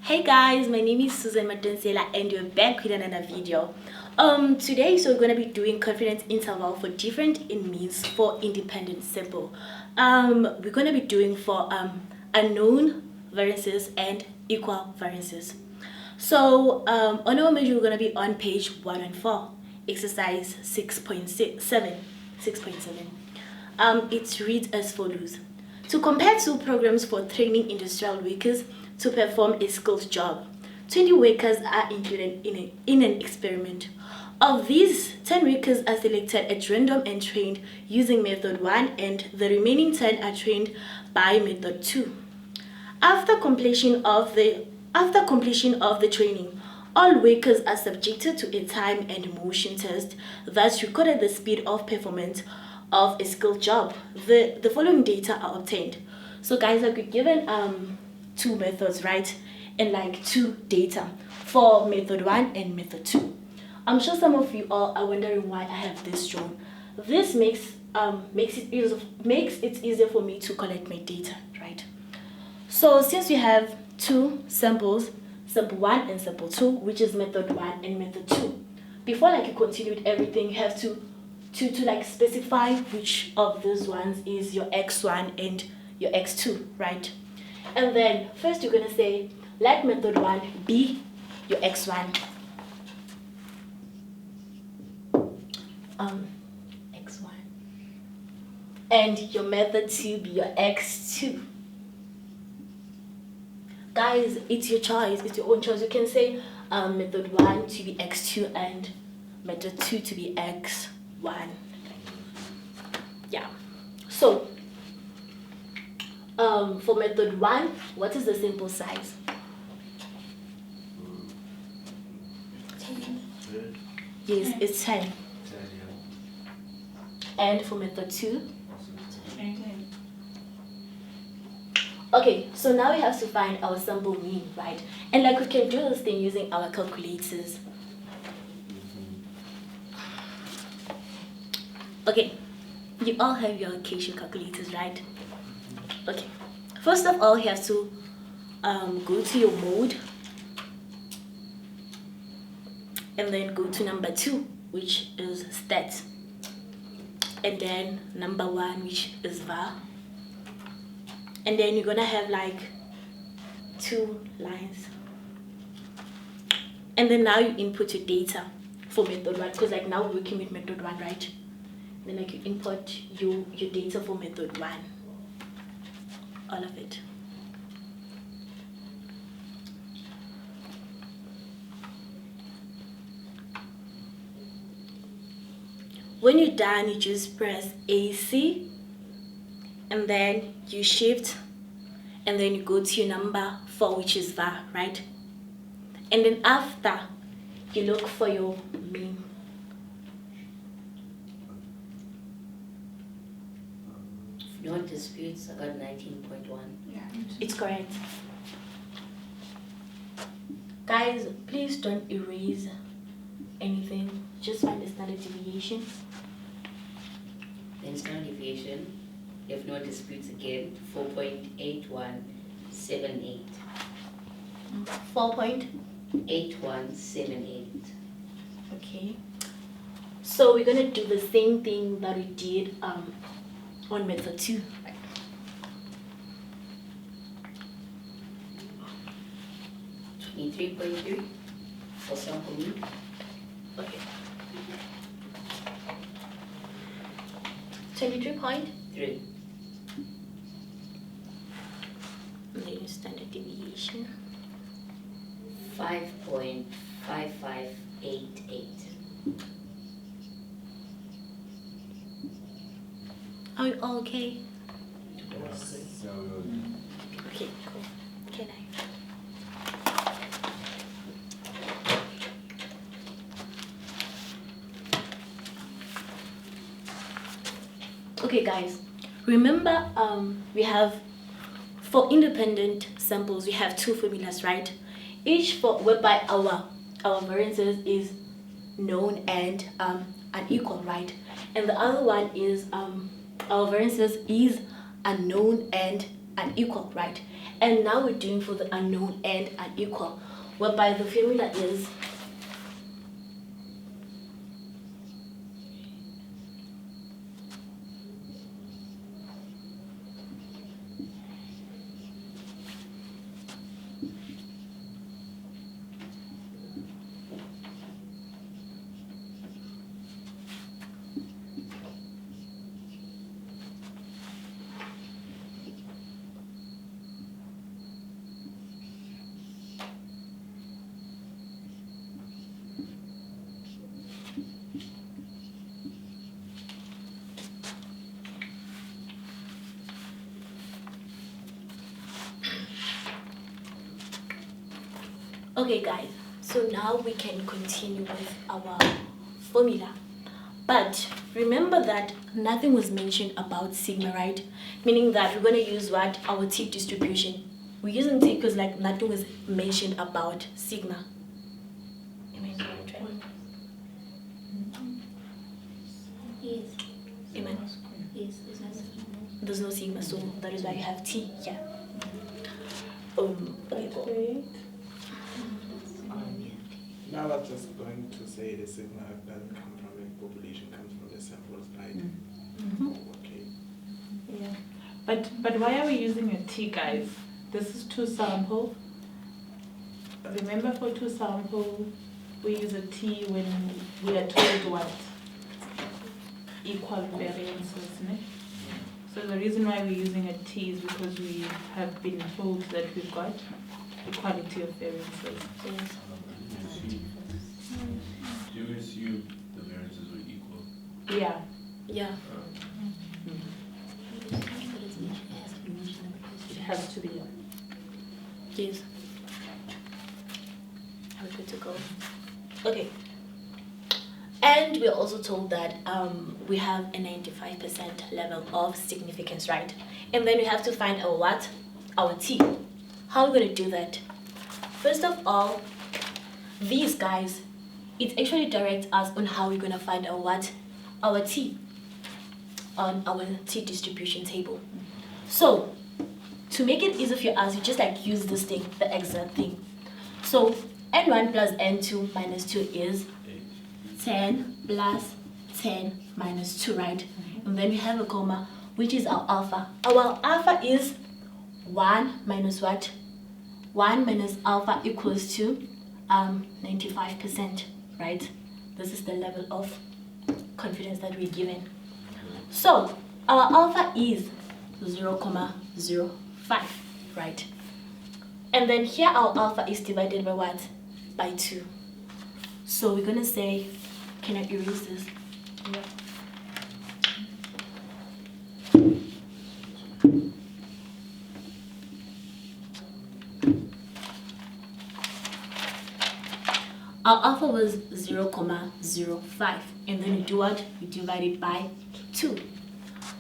Hey guys, my name is Susan Madonsela and we're back with another video. Today we're going to be doing confidence interval for different in means for independent sample. We're going to be doing for unknown variances and equal variances. So on our measure we're going to be on page 114, exercise 6.7. It reads as follows. To compare two programs for training industrial workers to perform a skilled job, 20 workers are included in an experiment. Of these, 10 workers are selected at random and trained using method 1, and the remaining 10 are trained by method 2. After completion of the training, all workers are subjected to a time and motion test that recorded the speed of performance of a skilled job. The following data are obtained. So guys, like we're given two methods, right? And like two data for method 1 and method 2. I'm sure some of you all are wondering why I have this drawn. This makes it easier for me to collect my data, right? So since we have two samples, sample 1 and sample 2, which is method 1 and method 2, before like you continue with everything, you have to like specify which of those ones is your x1 and your x2, right? And then first you're gonna say let method 1 be your x1, x1, and your method 2 be your x2. Guys, it's your choice, it's your own choice. You can say method 1 to be x2 and method 2 to be x1. Yeah. So for method 1, what is the sample size? 10. Yes, it's 10. 10, And for method 2? 10. Okay, so now we have to find our sample mean, right? And like we can do this thing using our calculators. Okay, you all have your Casio calculators, right? Okay, first of all, you have to go to your mode and then go to number 2, which is stat, and then number 1, which is var, and then you're gonna have like 2 lines, and then now you input your data for method 1, because like now we're working with method 1, right? Then like you input your data for method 1, all of it. When you're done, you just press AC and then you shift and then you go to your number 4, which is var, right? And then after you look for your mean. No disputes, I got 19.1. Yeah. It's correct. Guys, please don't erase anything. Just find the standard deviation. Then standard deviation, you have no disputes again, 4.8178. 4.8178. 8178. Okay. So we're gonna do the same thing that we did on method 2. 23.3 for sample mean. Okay. 23.3. 3. And then standard deviation. 5.5588. Are you all okay? So Okay, cool. Okay, nice. Okay, guys. Remember, we have for independent samples we have 2 formulas, right? Each for whereby our variances is known and unequal, right? And the other one is our variances is unknown and unequal, right? And now we're doing for the unknown and unequal, whereby the formula is okay, guys. So now we can continue with our formula. But remember that nothing was mentioned about sigma, right? Meaning that we're going to use what? Our T distribution. We're using T because like nothing was mentioned about sigma. Am I correct, right? Yes. Am I? Yes, there's no sigma. There's no sigma, so that is why you have T here. Okay, cool. Now I was just going to say the sigma doesn't come from the population, comes from the samples, right? Okay. Yeah. But why are we using a T, guys? This is 2 sample. Remember, for 2 sample, we use a T when we are told what? Equal variances, ne? So the reason why we're using a T is because we have been told that we've got equality of variances. Yes. You assume the variances were equal. Yeah. Yeah. It has to be. Yes. Are we good to go? Okay. And we're also told that we have a 95% level of significance, right? And then we have to find our what? Our T. How are we going to do that? First of all, these guys, it actually directs us on how we're going to find our what? Our T on our T distribution table. So, to make it easy for us, you just like use this thing, the exact thing. So, n1 plus n2 minus 2 is 10 plus 10 minus 2, right? And then we have a comma, which is our alpha. Our alpha is 1 minus what? 1 minus alpha equals to 95%, right? This is the level of confidence that we're given. So, our alpha is 0.05, right? And then here our alpha is divided by what? By 2. So we're going to say, can I erase this? Yeah. Our alpha was 0.05. And then we do what? We divide it by 2.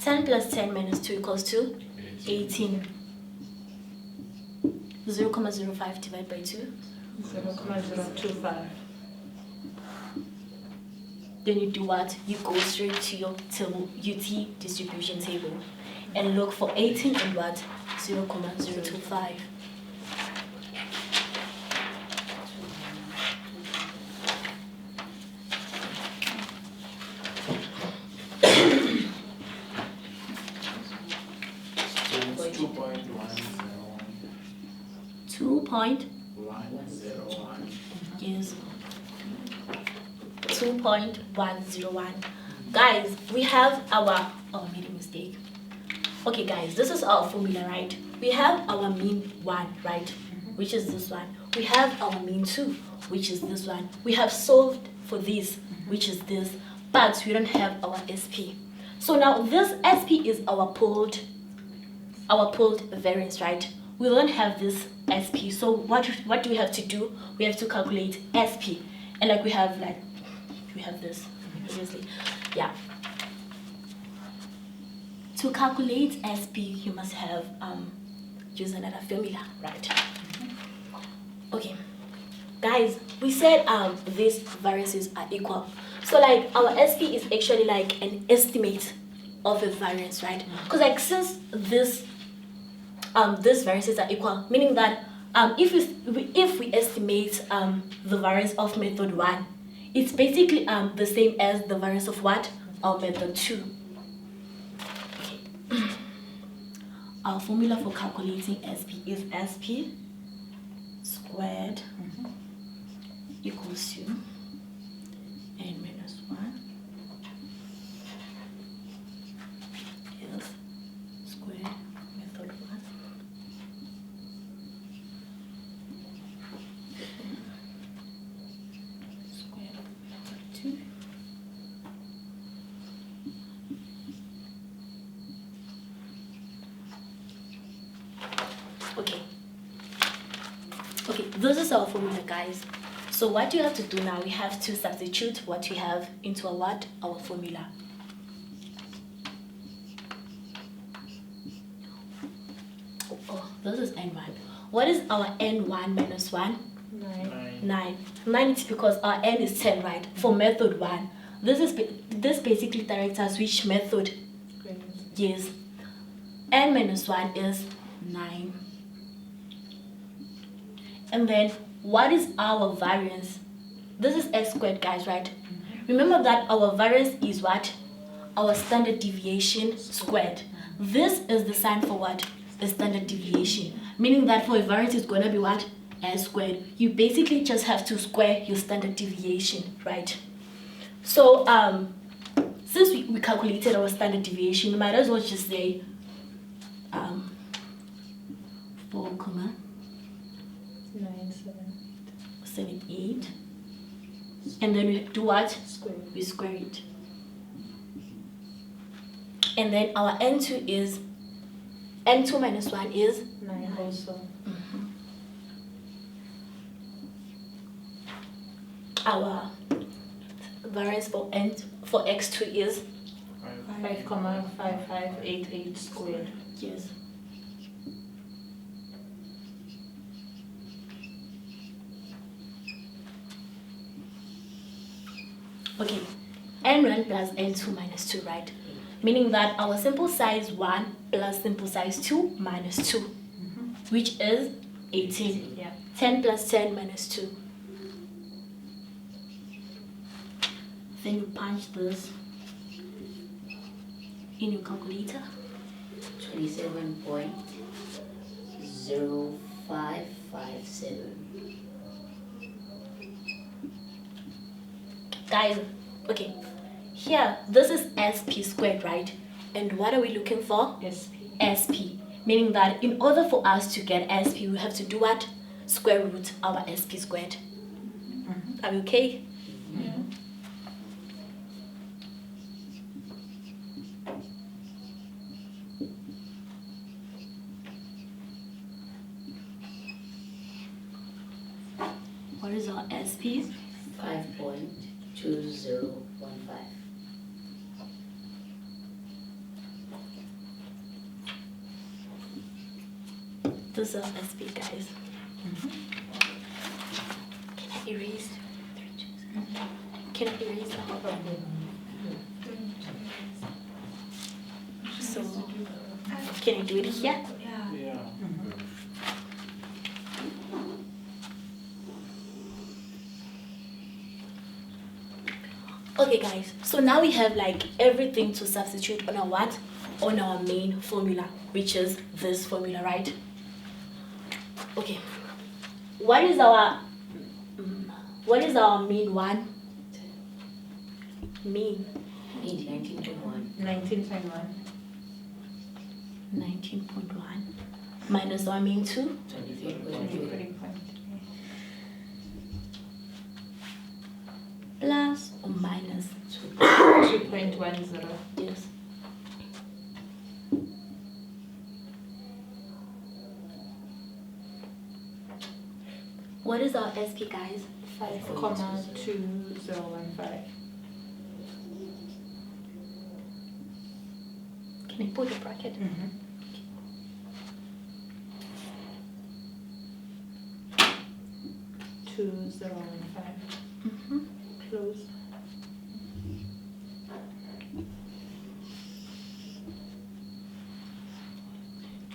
10 plus 10 minus 2 equals to 18. 0.05 divided by 2. 0.025. Then you do what? You go straight to your table, UT distribution table and look for 18 and what? 0.025. So it's 2.101. 2.101. Yes. 2.101. Guys, we have our, oh, I made a mistake. Okay, guys, this is our formula, right? We have our mean 1, right? Which is this one. We have our mean 2, which is this one. We have solved for this, which is this, but we don't have our SP. So now this SP is our pooled variance, right? We don't have this SP. So what do we have to do? We have to calculate SP. And like we have this, obviously. Yeah. To calculate SP, you must have use another formula, right? Okay. Guys, we said these variances are equal. So like our SP is actually like an estimate of a variance, right? Because like since this these variances are equal, meaning that if we estimate the variance of method 1, it's basically the same as the variance of what? Of method 2. Okay. Our formula for calculating SP is SP squared equals to n minus 1 is squared method 1 squared method 2 Okay, this is our formula, guys. So what you have to do now, we have to substitute what we have into our formula. Oh, this is n1. What is our n1 minus 1? 9. 9. 9 is because our n is 10, right? For method 1. This basically directs us which method. Yes. N minus 1 is 9. And then, what is our variance? This is s squared, guys, right? Remember that our variance is what? Our standard deviation squared. This is the sign for what? The standard deviation. Meaning that for a variance, it's going to be what? S squared. You basically just have to square your standard deviation, right? So, since we calculated our standard deviation, we might as well just say 4, 978, and then we do what? We square it. And then our n2 is n2 minus 1 is 9 also. Our variance for x2 is 5,5588 squared. yes. Okay, n1 plus n2 minus 2, right? Meaning that our simple size 1 plus simple size 2 minus 2, which is 18. Yeah. 10 plus 10 minus 2. Then you punch this in your calculator. 27.0557. Guys, okay, here, this is SP squared, right? And what are we looking for? SP. SP, meaning that in order for us to get SP, we have to do what? Square root our SP squared. Are we okay? What is our SP? 5.2015. This is our SP, guys. Can I erase? Can I erase that? So, can I do it here? Yeah. Okay, guys, so now we have like everything to substitute on our what? On our main formula, which is this formula, right? Okay, what is our mean one? Mean 19.1. 19.1. 19.1 minus our mean 2. 23.3. Plus or minus 2.10. yes. What is our SP, guys? 5,2015. Can I put a bracket? 2015. Close.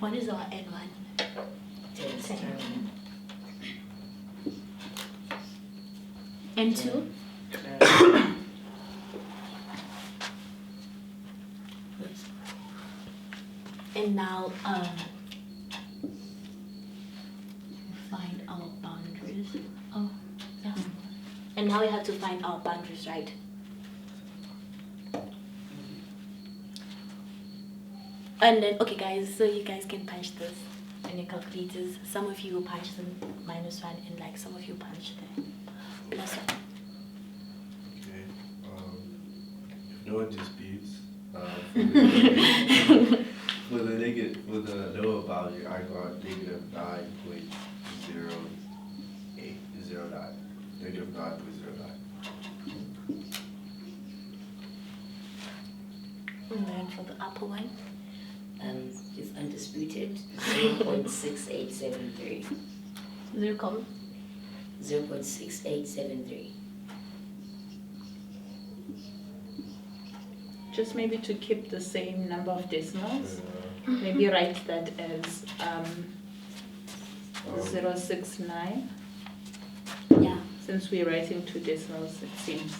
What is our N1? 10. N2? And now find our boundaries. Oh, yeah. And now we have to find our boundaries, right? And then, okay guys, so you guys can punch this in your calculators. Some of you will punch the -1 and like some of you punch the +1. Okay. If no one disputes, for the lower boundary, I got -9.080 -9.09. And then for the upper one, If undisputed, 0.6873. 0.6873. Just maybe to keep the same number of decimals, maybe write that as 069. yeah. Since we're writing 2 decimals, it seems